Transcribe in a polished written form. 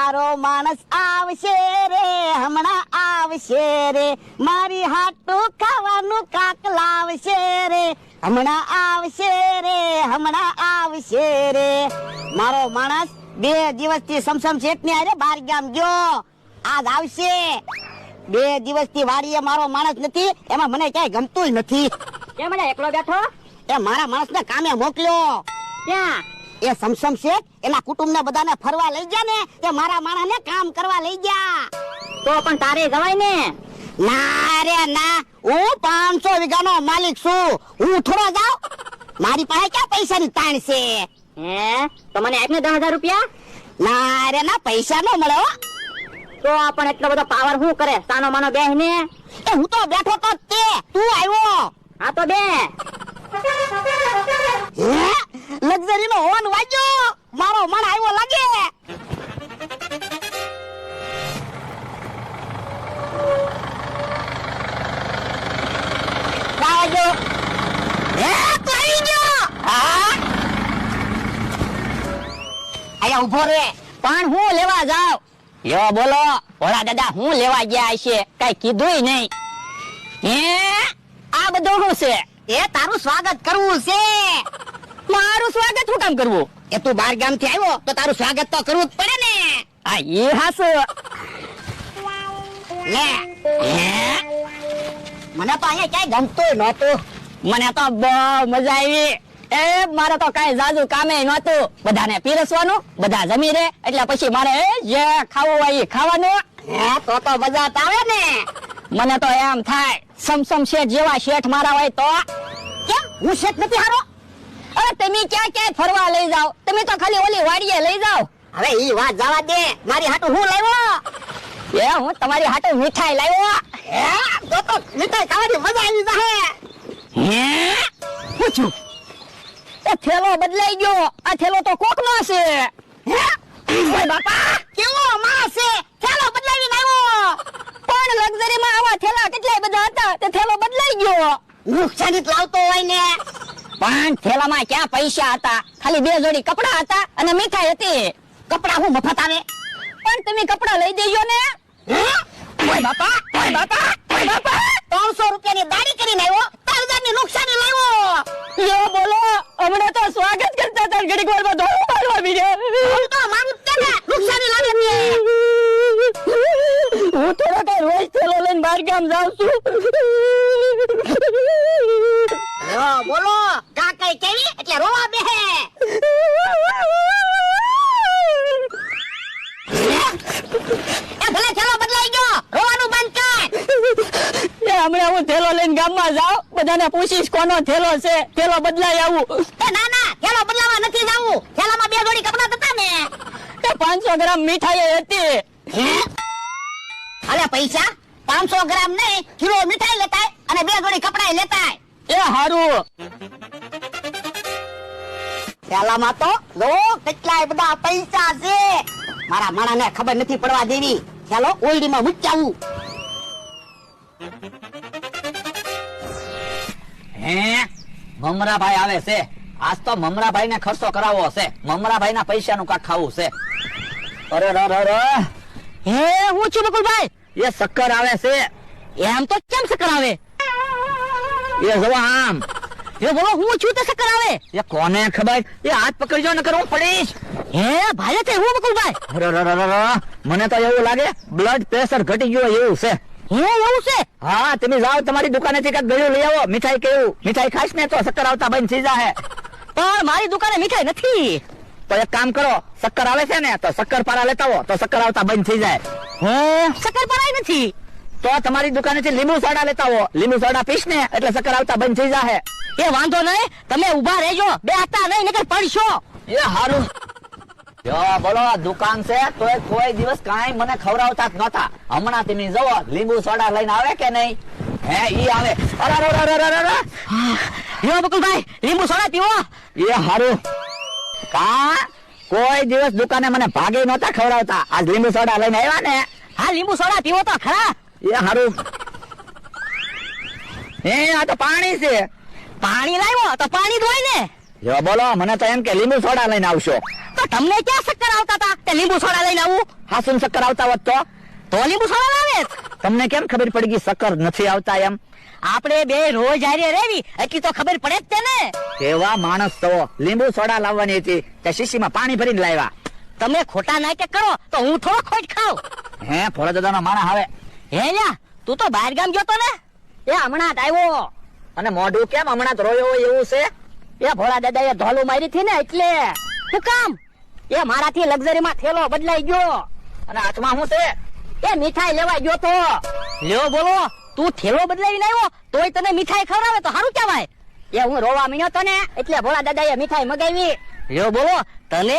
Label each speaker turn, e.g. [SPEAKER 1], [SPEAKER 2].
[SPEAKER 1] મારો માણસ આવશે રે, હમણાં આવશે રે, મારી હાટું ખાવાનું કાક લાવશે રે, હમણાં આવશે રે, હમણાં આવશે રે. મારો માણસ 2 દિવસથી સમસમ શેઠની હારે બહાર ગામ ગયો, આજ આવશે. 2 દિવસથી વાડીએ મારો માણસ નથી, એમાં મને ક્યાંય ગમતું નથી.
[SPEAKER 2] કેમ મને એકલો બેઠો?
[SPEAKER 1] એ મારા માણસને કામે મોકલ્યો.
[SPEAKER 2] ક્યાં?
[SPEAKER 1] એ સમસમ શેઠ એના કુટુંબને બધાને ફરવા લઈ ગયા ને, તે મારા માણસને કામ કરવા લઈ ગયા.
[SPEAKER 2] તો પણ તારે જવાય ને.
[SPEAKER 1] ના રે ના, હું 500 વીઘાનો માલિક છું, હું થોડો જાઉં? મારી પાસે ક્યાં પૈસાની તાણ છે?
[SPEAKER 2] હે તો મને આપને 10,000 રૂપિયા.
[SPEAKER 1] ના રે ના, પૈસા ન મળે હો.
[SPEAKER 2] તો પણ એટલો બધો પાવર શું કરે? સાનો માનો બેહને.
[SPEAKER 1] એ હું તો બેઠો તો તે તું આવ્યો.
[SPEAKER 2] હા તો બે.
[SPEAKER 1] હે લક્ઝરી નો હોર્ન વાગ્યો, મારો મણ આવ્યો લાગે. કાજો હે તો આવી ગયો. હા આયા ઉભો રે.
[SPEAKER 2] પણ હું લેવા જાવ? યો બોલો ઓલા દાદા, હું લેવા ગયા છે? કઈ કીધુંય નહીં. હે આ બધું શું છે?
[SPEAKER 1] એ તારું સ્વાગત કરવું છે.
[SPEAKER 2] મારું સ્વાગત શું કામ કરવું?
[SPEAKER 1] એ તું બાર ગામ થી આવ્યો તો તારું સ્વાગત તો કરવું જ પડે ને.
[SPEAKER 2] આ એ હાસુ.
[SPEAKER 1] લે મને તો અહીંયા ક્યાંય ગમતું નહોતું.
[SPEAKER 2] મને તો બહુ મજા આવી. એ મારે તો કઈ જાજુ કામે નહોતું. બધાને પીરસવાનું, બધા જમી રે એટલે પછી મારે જે ખાવું હોય એ ખાવાનું.
[SPEAKER 1] હે તો મજા તો આવે ને.
[SPEAKER 2] મને તો એમ થાય સમસમ શેઠ જેવા શેઠ મારા હોય તો.
[SPEAKER 1] કેમ હું શેઠ નથી હારો?
[SPEAKER 2] અરે તમે ક્યાં ક્યાં ફરવા લઈ જાવ? તમે તો ખાલી ઓલી વાડીએ લઈ જાવ.
[SPEAKER 1] હવે ઈ વાત જવા દે, મારી હાટુ હું લાવ્યો?
[SPEAKER 2] એ હું તમારી હાટે મીઠાઈ લાવ્યો.
[SPEAKER 1] હે તો મીઠાઈ ખાવાની મજા આવી જાહે.
[SPEAKER 2] હે પૂછું એ થેલો બદલાઈ ગયો. આ થેલો તો કોકનો છે.
[SPEAKER 1] હે ઓય બાપા, કેવો માણસ છે, થેલો બદલાવીને આવ્યો.
[SPEAKER 2] પણ લક્ઝરીમાં આવા થેલા કેટલાય બધા હતા, તે થેલો બદલાઈ ગયો.
[SPEAKER 1] નુકસાની જ લાવતો હોય ને.
[SPEAKER 2] પણ થેલામાં ક્યાં પૈસા હતા? ખાલી 2 જોડી કપડા હતા અને મીઠાઈ હતી.
[SPEAKER 1] કપડા હું મફત આવે?
[SPEAKER 2] પણ તમે કપડા લઈ દેજો ને.
[SPEAKER 1] હે ઓય બાપા, ઓય બાપા, ઓય બાપા, 300 રૂપિયાની દાડી કરીને આવ્યો, 1000 ની નુકસાની લાવ્યો.
[SPEAKER 2] યો બોલો, હમણાં તો સ્વાગત કરતા હતા, ઘડીક વારમાં ધોળું મારવા મીડ્યા.
[SPEAKER 1] હું તો મારું જ ને નુકસાની લાવે છે.
[SPEAKER 2] હું થોડા કઈ રોજ થેલો લઈને બહાર ગામ જાઉં છું.
[SPEAKER 1] બોલો કાકાઈ કેવી એટલે રોવા બેહે. એ ભલે થેલો બદલાઈ ગયો, રોવાનું બંધ કર.
[SPEAKER 2] એ હમણાં હું થેલો લઈને ગામમાં જાઉં, બધાને પૂછીશ કોનો થેલો છે, થેલો બદલાઈ આવું.
[SPEAKER 1] એ ના ના, થેલો બદલાવા નથી જાવું, થેલામાં 2 જોડી કપડા હતા ને.
[SPEAKER 2] એ 500 ગ્રામ મીઠાઈ હતી.
[SPEAKER 1] હે અલે પૈસા 500 ગ્રામ નહીં, કિલો મીઠાઈ લેતાય અને 2 જોડી કપડા લેતાય.
[SPEAKER 2] એ હારું.
[SPEAKER 1] થેલામાં તો જો કેટલાય બધા પૈસા છે. મારા માણાને ખબર નથી પડવા દેવી. ચાલો ઓલડીમાં મૂકી
[SPEAKER 3] હે મમરાભાઈ આવે છે. આજ તો મમરાભાઈ ને ખર્ચો કરાવવો છે. મમરાભાઈ ના પૈસાનું કાક ખાવું છે. અરે રે
[SPEAKER 2] હે હું છું બકુલભાઈ?
[SPEAKER 3] એ શક્કર આવે છે.
[SPEAKER 2] એમ તો કેમ શક્કર આવે?
[SPEAKER 3] એ જો આમ.
[SPEAKER 2] એ બોલો હું છું તે શક્કર આવે?
[SPEAKER 3] એ કોને ખબર? એ હાથ પકડજો નકર હું પડીશ.
[SPEAKER 2] હે ભાઈ તે હું બકુલભાઈ?
[SPEAKER 3] અરે મને તો એવું લાગે બ્લડ પ્રેશર ઘટી ગયો એવું છે.
[SPEAKER 2] હે એવું છે?
[SPEAKER 3] હા તમે જાઓ તમારી દુકાનેથી કઈક ગળ્યું લઈ આવો. મીઠાઈ કેવું મીઠાઈ ખાઈશ ને તો શક્કર આવતા બંધ થઈ જાહે.
[SPEAKER 2] પણ મારી દુકાને મીઠાઈ નથી.
[SPEAKER 3] તો એક કામ કરો, શક્કર આવે છે ને તો શક્કર પારા લેતા આવો તો શક્કર આવતા બંધ થઈ જાય.
[SPEAKER 2] હે શક્કર પરાઈ નથી.
[SPEAKER 3] તો તમારી દુકાનેથી લીંબુ સોડા લેતા આવો. લીંબુ સોડા પીશ ને એટલે શક્કર આવતા બંધ થઈ જાહે.
[SPEAKER 2] એ વાંધો નહીં, તમે ઊભા રહેજો, બે હતા નહીં નકર પડશો.
[SPEAKER 3] એ હારું. યો બોલો દુકાન છે તો કોઈ દિવસ કાંઈ મને ખવડાવતા જ નતા. હમણાં તમે જુઓ લીંબુ સોડા લઈને આવે કે નહીં? હે ઈ આવે. અરે
[SPEAKER 2] યો બકુલભાઈ લીંબુ સોડા પીવો.
[SPEAKER 3] એ હારું. કા કોઈ દિવસ દુકાને મને ભાગે નતા ખવડાવતા. આજ લીંબુ સોડા લઈને આવ્યા ને.
[SPEAKER 2] હા લીંબુ સોડા પીવો તો ખરા.
[SPEAKER 3] એ હારું. એ આ તો પાણી છે.
[SPEAKER 2] પાણી લાવ્યો તો પાણી ધોઈ ને.
[SPEAKER 3] જો બોલો મને તો એમ કે લીંબુ સોડા લઈને આવશો.
[SPEAKER 2] તો તમને ક્યાં ચક્કર આવતા હતા તે લીંબુ સોડા લઈને આવું?
[SPEAKER 3] હાસુન શક્કર આવતા હોત
[SPEAKER 2] તો લીંબુ સોડા લાવે.
[SPEAKER 3] તમને કેમ ખબર પડી ગઈ શક્કર નથી આવતા એમ?
[SPEAKER 2] આપણે બે રોજ હારે રહેવી એટલી તો ખબર પડે જ તેને.
[SPEAKER 3] કેવા માણસ તો, લીંબુ સોડા લાવવાની હતી તે શીશીમાં પાણી ભરીને લાવ્યા.
[SPEAKER 2] તમે ખોટા નાટક કરો તો હું થોડો ખોટ ખાઉં.
[SPEAKER 3] હે ભોળા દાદાનો માણસ આવે.
[SPEAKER 2] હે લ્યા, તું તો બહાર ગામ ગયો તો ને? એ હમણાં જ આવ્યો.
[SPEAKER 3] અને મોઢું કેમ હમણાં જ રોયો હોય એવું છે?
[SPEAKER 2] એ ભોળા દાદા એ ધોલું મારી થી ને એટલે. શું કામ? એ મારાથી લક્ઝરીમાં થેલો બદલાઈ ગયો.
[SPEAKER 3] અને હાથમાં શું છે?
[SPEAKER 2] એ મીઠાઈ લેવા ગયો તો. લ્યો બોલો, તું થેલો બદલાવીને આવ્યો તોય તને મીઠાઈ ખવડાવે તો સારું કહેવાય. એ હું રોવા મીણ્યો તો ને એટલે ભોળા દાદા એ મીઠાઈ મગાવી. લ્યો બોલો, તને